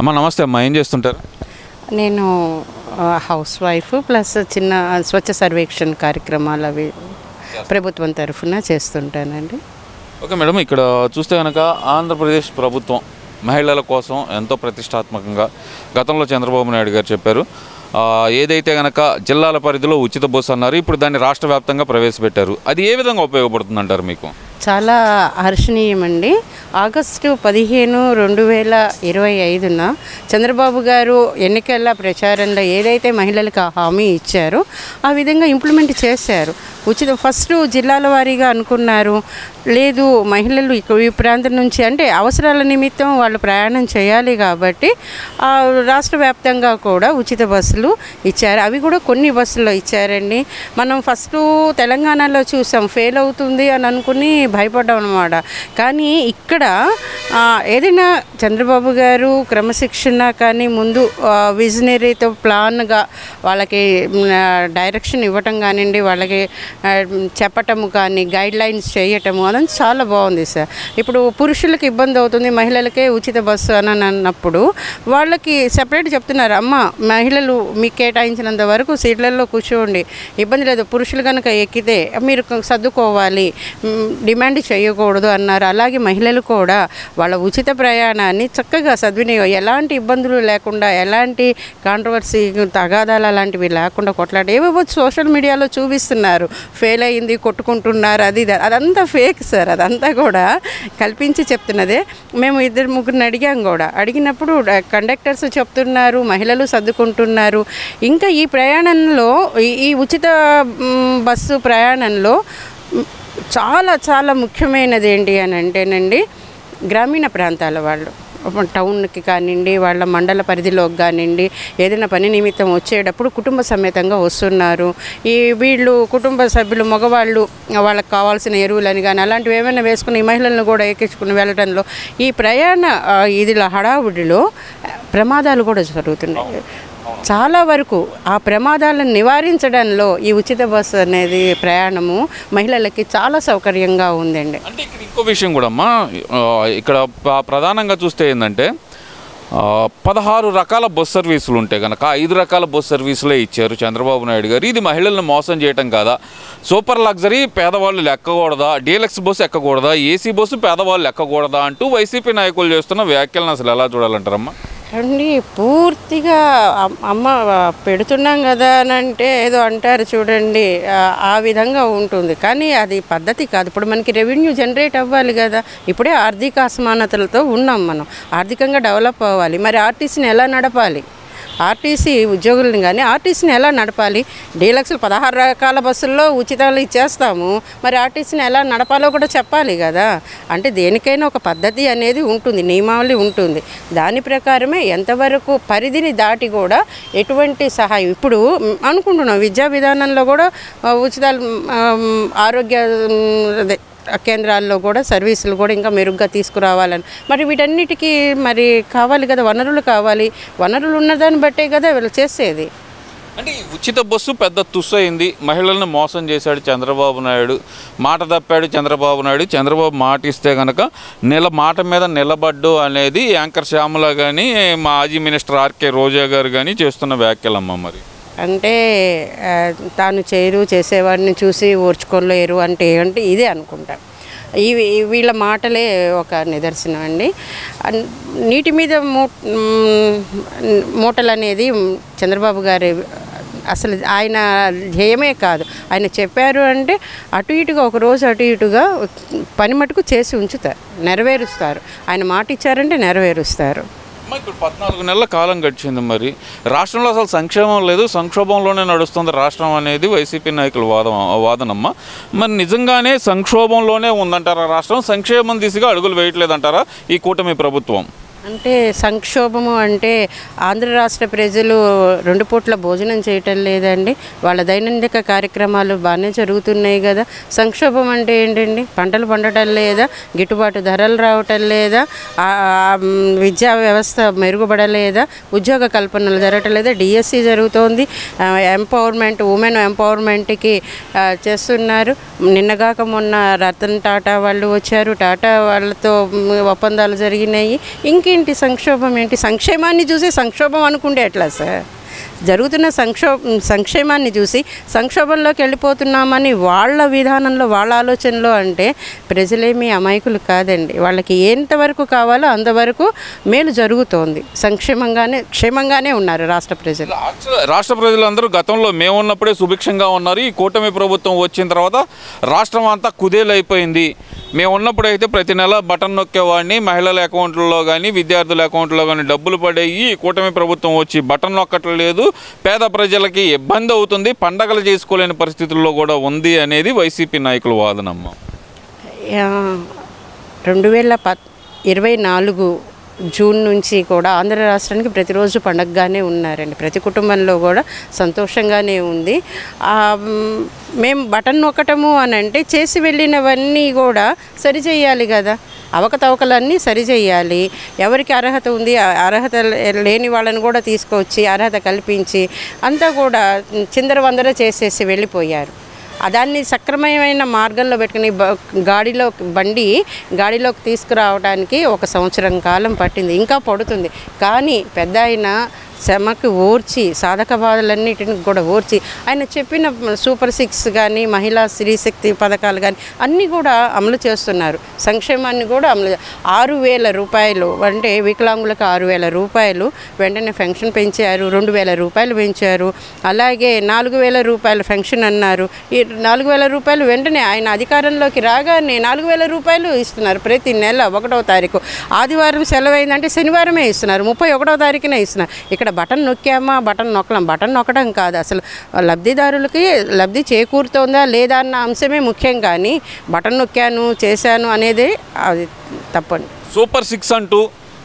అమ్మ నమస్తే అమ్మ, ఏం చేస్తుంటారు? నేను హౌస్ వైఫ్ ప్లస్ చిన్న స్వచ్ఛ సర్వేక్షణ కార్యక్రమాలు అవి ప్రభుత్వం తరఫున చేస్తుంటానండి. ఓకే మేడం, ఇక్కడ చూస్తే కనుక ఆంధ్రప్రదేశ్ ప్రభుత్వం మహిళల కోసం ఎంతో ప్రతిష్టాత్మకంగా గతంలో చంద్రబాబు నాయుడు గారు చెప్పారు. ఏదైతే కనుక జిల్లాల పరిధిలో ఉచిత బస్సు అన్నారు, ఇప్పుడు దాన్ని రాష్ట్ర వ్యాప్తంగా ప్రవేశపెట్టారు. అది ఏ విధంగా ఉపయోగపడుతుంది అంటారు మీకు? చాలా హర్షణీయమండి. ఆగస్టు 15, 2025న చంద్రబాబు గారు ఎన్నికల ప్రచారంలో ఏదైతే మహిళలకు హామీ ఇచ్చారో ఆ విధంగా ఇంప్లిమెంట్ చేశారు. ఫస్ట్ జిల్లాల వారీగా అనుకున్నారు, లేదు మహిళలు ఈ ప్రాంతం నుంచి అంటే అవసరాల నిమిత్తం వాళ్ళు ప్రయాణం చేయాలి కాబట్టి రాష్ట్ర వ్యాప్తంగా కూడా ఉచిత బస్సులు ఇచ్చారు. అవి కూడా కొన్ని బస్సుల్లో ఇచ్చారండి. మనం ఫస్ట్ తెలంగాణలో చూసాం, ఫెయిల్ అవుతుంది అని అనుకుని భయపడ్డాం అన్నమాట. కానీ ఇక్కడ ఏదైనా చంద్రబాబు గారు క్రమశిక్షణ కానీ ముందు విజనరీతో ప్లాన్గా వాళ్ళకి డైరెక్షన్ ఇవ్వటం కానివ్వండి, వాళ్ళకి చెప్పటము కానీ గైడ్ లైన్స్ చేయటము అదంతా చాలా బాగుంది సార్. ఇప్పుడు పురుషులకు ఇబ్బంది అవుతుంది, మహిళలకే ఉచిత బస్సు అని అన్నప్పుడు వాళ్ళకి సెపరేట్ చెప్తున్నారు, అమ్మ మహిళలు మీకు కేటాయించినంత వరకు సీట్లలో కూర్చోండి, ఇబ్బంది లేదు, పురుషులు కనుక ఎక్కితే మీరు సర్దుకోవాలి, డిమాండ్ చేయకూడదు అన్నారు. అలాగే మహిళలు కూడా వాళ్ళ ఉచిత ప్రయాణాన్ని చక్కగా సద్వినియోగం, ఎలాంటి ఇబ్బందులు లేకుండా, ఎలాంటి కాంట్రవర్సీ తగాదాలు అలాంటివి లేకుండా కొట్లాట ఏవేవో సోషల్ మీడియాలో చూపిస్తున్నారు, ఫెయిల్ అయ్యింది కొట్టుకుంటున్నారు, అదంతా ఫేక్ సార్. అదంతా కూడా కల్పించి చెప్తున్నదే. మేము 2-3 అడిగాం కూడా, అడిగినప్పుడు కండక్టర్స్ చెప్తున్నారు, మహిళలు సర్దుకుంటున్నారు. ఇంకా ఈ ప్రయాణంలో ఈ ఉచిత బస్సు ప్రయాణంలో చాలా చాలా ముఖ్యమైనది ఏంటి అని అంటేనండి, గ్రామీణ ప్రాంతాల వాళ్ళు టౌన్కి కానివ్వండి, వాళ్ళ మండల పరిధిలోకి కానివ్వండి, ఏదైనా పని నిమిత్తం వచ్చేటప్పుడు కుటుంబ సమేతంగా వస్తున్నారు. వీళ్ళు కుటుంబ సభ్యులు మగవాళ్ళు వాళ్ళకి కావాల్సిన ఎరువులని కానీ అలాంటివి ఏమైనా వేసుకుని ఈ మహిళలను కూడా ఎక్కించుకుని వెళ్ళడంలో ఈ ప్రయాణ ఇదిలో హడావుడిలో ప్రమాదాలు కూడా జరుగుతున్నాయి. చాలా వరకు ఆ ప్రమాదాలను నివారించడంలో ఈ ఉచిత బస్సు అనేది ప్రయాణము మహిళలకి చాలా సౌకర్యంగా ఉందండి. అంటే ఇక్కడ ఇంకో విషయం కూడా అమ్మా, ఇక్కడ ప్రధానంగా చూస్తే ఏంటంటే 16 రకాల బస్ సర్వీసులు ఉంటే కనుక 5 రకాల బస్ సర్వీసులే ఇచ్చారు చంద్రబాబు నాయుడు గారు. ఇది మహిళలను మోసం చేయటం కాదా? సూపర్ లగ్జరీ పేదవాళ్ళు ఎక్కకూడదా? డీలక్స్ బస్సు ఎక్కకూడదా? ఏసీ బస్సు పేదవాళ్ళు ఎక్కకూడదా అంటూ వైసీపీ నాయకులు చేస్తున్న వ్యాఖ్యలను అసలు ఎలా చూడాలంటారమ్మా? అండి పూర్తిగా అమ్మ పెడుతున్నాం కదా అని అంటే ఏదో అంటారు చూడండి, ఆ విధంగా ఉంటుంది. కానీ అది పద్ధతి కాదు. ఇప్పుడు మనకి రెవెన్యూ జనరేట్ అవ్వాలి కదా, ఇప్పుడే ఆర్థిక అసమానతలతో ఉన్నాం, మనం ఆర్థికంగా డెవలప్ అవ్వాలి. మరి ఆర్టీసీని ఎలా నడపాలి? ఆర్టీసీ ఉద్యోగులను కానీ ఆర్టీసీని ఎలా నడపాలి? డీలక్స్లు 16 రకాల బస్సుల్లో ఉచితాలు ఇచ్చేస్తాము, మరి ఆర్టీసీని ఎలా నడపాలో కూడా చెప్పాలి కదా. అంటే దేనికైనా ఒక పద్ధతి అనేది ఉంటుంది, నియమావళి ఉంటుంది. దాని ప్రకారమే ఎంతవరకు పరిధిని దాటి కూడా ఎటువంటి సహాయం ఇప్పుడు అనుకుంటున్నాం. విద్యా విధానంలో కూడా ఉచితాలు, ఆరోగ్య కేంద్రాల్లో కూడా సర్వీసులు కూడా ఇంకా మెరుగ్గా తీసుకురావాలని, మరి వీటన్నిటికీ మరి కావాలి కదా, వనరులు కావాలి. వనరులు ఉన్నదాన్ని బట్టే కదా వీళ్ళు చేసేది. అంటే ఈ ఉచిత బస్సు పెద్ద తుస్సు అయింది, మహిళలను మోసం చేశాడు చంద్రబాబు నాయుడు, మాట తప్పాడు చంద్రబాబు నాయుడు. చంద్రబాబు మాట ఇస్తే కనుక మాట మీద నిలబడ్డు అనేది యాంకర్ శ్యామల కానీ మాజీ మినిస్టర్ ఆర్కే రోజా గారు కానీ చేస్తున్న వ్యాఖ్యలమ్మ. మరి అంటే తాను చేసేవాడిని చూసి ఓర్చుకోలేరు అంటే ఏంటి ఇదే అనుకుంటా. వీళ్ళ మాటలే ఒక నిదర్శనం అండి. నీటి మీద మూటలు అనేది చంద్రబాబు గారి అసలు ఆయన ధ్యేయమే కాదు. ఆయన చెప్పారు అంటే అటు ఇటుగా ఒకరోజు అటు ఇటుగా పని మటుకు చేసి ఉంచుతారు, నెరవేరుస్తారు. ఆయన మాట ఇచ్చారంటే నెరవేరుస్తారు. ఇప్పుడు 14 నెలల కాలం గడిచింది. మరి రాష్ట్రంలో అసలు సంక్షేమం లేదు, సంక్షోభంలోనే నడుస్తుంది రాష్ట్రం అనేది వైసీపీ నాయకుల వాదనమ్మ. మరి నిజంగానే సంక్షోభంలోనే ఉందంటారా రాష్ట్రం? సంక్షేమం దిశగా అడుగులు వేయట్లేదంటారా ఈ కూటమి ప్రభుత్వం? అంటే సంక్షోభము అంటే ఆంధ్ర రాష్ట్ర ప్రజలు 2 పూట్ల భోజనం చేయటం లేదండి, వాళ్ళ దైనందిక కార్యక్రమాలు బాగానే జరుగుతున్నాయి కదా. సంక్షోభం అంటే ఏంటండి? పంటలు పండటం లేదా, గిట్టుబాటు ధరలు రావటం లేదా, విద్యా వ్యవస్థ మెరుగుపడలేదా, ఉద్యోగ కల్పనలు జరగటం లేదా, డిఎస్సి జరుగుతోంది, ఎంపవర్మెంట్ ఉమెన్ ఎంపవర్మెంట్కి చేస్తున్నారు. నిన్నగాక మొన్న రతన్ టాటా వాళ్ళు వచ్చారు, టాటా వాళ్ళతో ఒప్పందాలు జరిగినాయి. ఇంకే ఏంటి సంక్షోభం ఏంటి? సంక్షేమాన్ని చూసి సంక్షోభం అనుకుంటే ఎట్లా సార్? జరుగుతున్న సంక్షేమాన్ని చూసి సంక్షోభంలోకి వెళ్ళిపోతున్నామని వాళ్ళ విధానంలో, వాళ్ళ ఆలోచనలో అంటే ప్రజలేమీ అమాయకులు కాదండి. వాళ్ళకి ఎంతవరకు కావాలో అంతవరకు మేలు జరుగుతోంది. క్షేమంగానే ఉన్నారు రాష్ట్ర ప్రజలు. రాష్ట్ర ప్రజలందరూ గతంలో మేము ఉన్నప్పుడే సుభిక్షంగా ఉన్నారు. ఈ కూటమి ప్రభుత్వం వచ్చిన తర్వాత రాష్ట్రం అంతా కుదేలైపోయింది. మేము ఉన్నప్పుడైతే ప్రతి నెల బటన్ నొక్కేవాడిని, మహిళల అకౌంట్లలో కానీ విద్యార్థుల అకౌంట్లో కానీ డబ్బులు పడేవి. కూటమి ప్రభుత్వం వచ్చి బటన్ నొక్కట్లేదు, పేద ప్రజలకి ఇబ్బంది అవుతుంది, పండగలు చేసుకోలేని పరిస్థితుల్లో కూడా ఉంది అనేది వైసీపీ నాయకుల వాదనమ్మ. 2024 జూన్ నుంచి కూడా ఆంధ్ర రాష్ట్రానికి ప్రతిరోజు పండగగానే ఉన్నారండి. ప్రతి కుటుంబంలో కూడా సంతోషంగానే ఉంది. మేము బటన్ నొక్కటము అని అంటే చేసి వెళ్ళినవన్నీ కూడా సరిచేయాలి కదా, అవకతవకలన్నీ సరిచేయాలి. ఎవరికి అర్హత ఉంది, అర్హత లేని వాళ్ళని కూడా తీసుకొచ్చి అర్హత కల్పించి అంతా కూడా చిందరవందర చేసేసి వెళ్ళిపోయారు. దాన్ని సక్రమమైన మార్గంలో పెట్టుకుని గాడిలోకి తీసుకురావడానికి 1 సంవత్సరం కాలం పట్టింది, ఇంకా పడుతుంది. కానీ పెద్ద ఆయన శ్రమకి ఓర్చి, సాధక బాధలన్నిటిని కూడా ఓర్చి ఆయన చెప్పిన సూపర్ 6 కానీ మహిళా స్త్రీశక్తి పథకాలు కానీ అన్నీ కూడా అమలు చేస్తున్నారు. సంక్షేమాన్ని కూడా 6,000 రూపాయలు అంటే వికలాంగులకు 6,000 రూపాయలు వెంటనే పెన్షన్ పెంచారు, 2,000 రూపాయలు పెంచారు. అలాగే 4,000 రూపాయలు పెన్షన్ అన్నారు. ఈ 4,000 రూపాయలు వెంటనే ఆయన అధికారంలోకి రాగానే 4,000 రూపాయలు ఇస్తున్నారు. ప్రతి నెల 1వ తారీఖు, ఆదివారం సెలవైందంటే శనివారమే ఇస్తున్నారు, 31వ తారీఖునే ఇస్తున్నారు. ఇక్కడ బటన్ నొక్కామా, బటన్ నొక్కలం, బటన్ నొక్కడం కాదు, అసలు లబ్ధిదారులకి లబ్ధి చేకూరుతోందా లేదా అన్న అంశమే ముఖ్యం. కానీ బటన్ నొక్కాను చేశాను అనేది అది తప్పండి. సూపర్ 6 అంటూ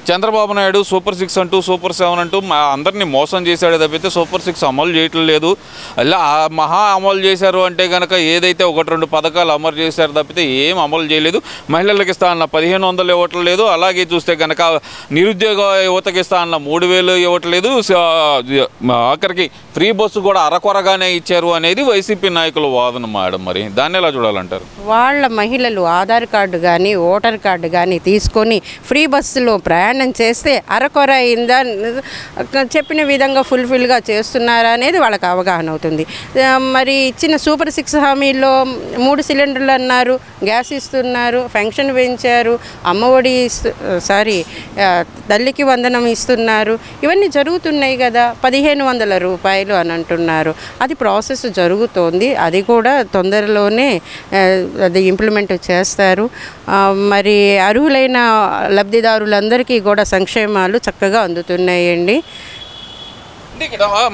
చంద్రబాబు నాయుడు సూపర్ 6 అంటూ సూపర్ 7 అంటూ అందరినీ మోసం చేశాడు తప్పితే సూపర్ 6 అమలు చేయటం లేదు. అలా మహా అమలు చేశారు అంటే కనుక ఏదైతే 1-2 పథకాలు అమలు చేశారు తప్పితే ఏం అమలు చేయలేదు. మహిళలకు ఇస్తా అన్న 1,500 ఇవ్వటం లేదు. అలాగే చూస్తే కనుక నిరుద్యోగ యువతకి ఇస్తా అన్న 3,000 ఇవ్వట్లేదు. ఆఖరికి ఫ్రీ బస్సు కూడా అరకొరగానే ఇచ్చారు అనేది వైసీపీ నాయకుల వాదన మేడం. మరి దాన్ని ఎలా చూడాలంటారు? వాళ్ళ మహిళలు ఆధార్ కార్డు కానీ ఓటర్ కార్డు కానీ తీసుకొని ఫ్రీ బస్సులో ప్రయాణం చేస్తే అరకొర అయిందా, చెప్పిన విధంగా ఫుల్ఫిల్గా చేస్తున్నారా అనేది వాళ్ళకి అవగాహన అవుతుంది. మరి ఇచ్చిన సూపర్ 6 హామీల్లో 3 సిలిండర్లు అన్నారు, గ్యాస్ ఇస్తున్నారు, పెన్షన్ పెంచారు, అమ్మఒడి తల్లికి వందనం ఇస్తున్నారు. ఇవన్నీ జరుగుతున్నాయి కదా. 1,500 రూపాయలు అని అంటున్నారు. అది ప్రాసెస్ జరుగుతోంది, అది కూడా తొందరలోనే అది ఇంప్లిమెంట్ చేస్తారు. మరి అర్హులైన లబ్ధిదారులందరికీ కూడా సంక్షేమాలు చక్కగా అందుతున్నాయండి.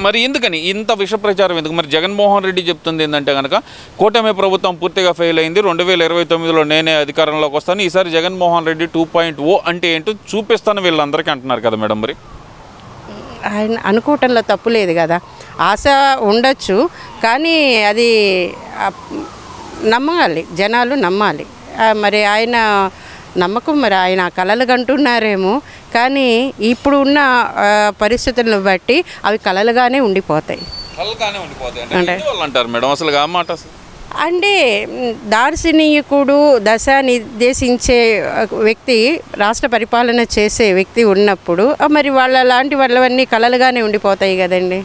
మరి ఎందుకని ఇంత విష ప్రచారం ఎందుకు? మరి జగన్మోహన్ రెడ్డి చెప్తుంది ఏంటంటే కనుక కూటమి ప్రభుత్వం పూర్తిగా ఫెయిల్ అయింది, 2029లో నేనే అధికారంలోకి వస్తాను, ఈసారి జగన్మోహన్ రెడ్డి 2.0 అంటే ఏంటో చూపిస్తాను వీళ్ళందరికీ అంటున్నారు కదా మేడం. మరి ఆయన అనుకోవటంలో తప్పు లేదు కదా, ఆశ ఉండొచ్చు, కానీ అది నమ్మాలి, జనాలు నమ్మాలి. మరి ఆయన నమ్మకం, మరి ఆయన కలలు కంటున్నారేమో, కానీ ఇప్పుడు ఉన్న పరిస్థితులను బట్టి అవి కలలుగానే ఉండిపోతాయి. అంటారు మేడం అసలు ఆ మాట అంటే దార్శనికుడు, దశ నిర్దేశించే వ్యక్తి, రాష్ట్ర పరిపాలన చేసే వ్యక్తి ఉన్నప్పుడు మరి వాళ్ళ లాంటి వాళ్ళవన్నీ కలలుగానే ఉండిపోతాయి కదండి.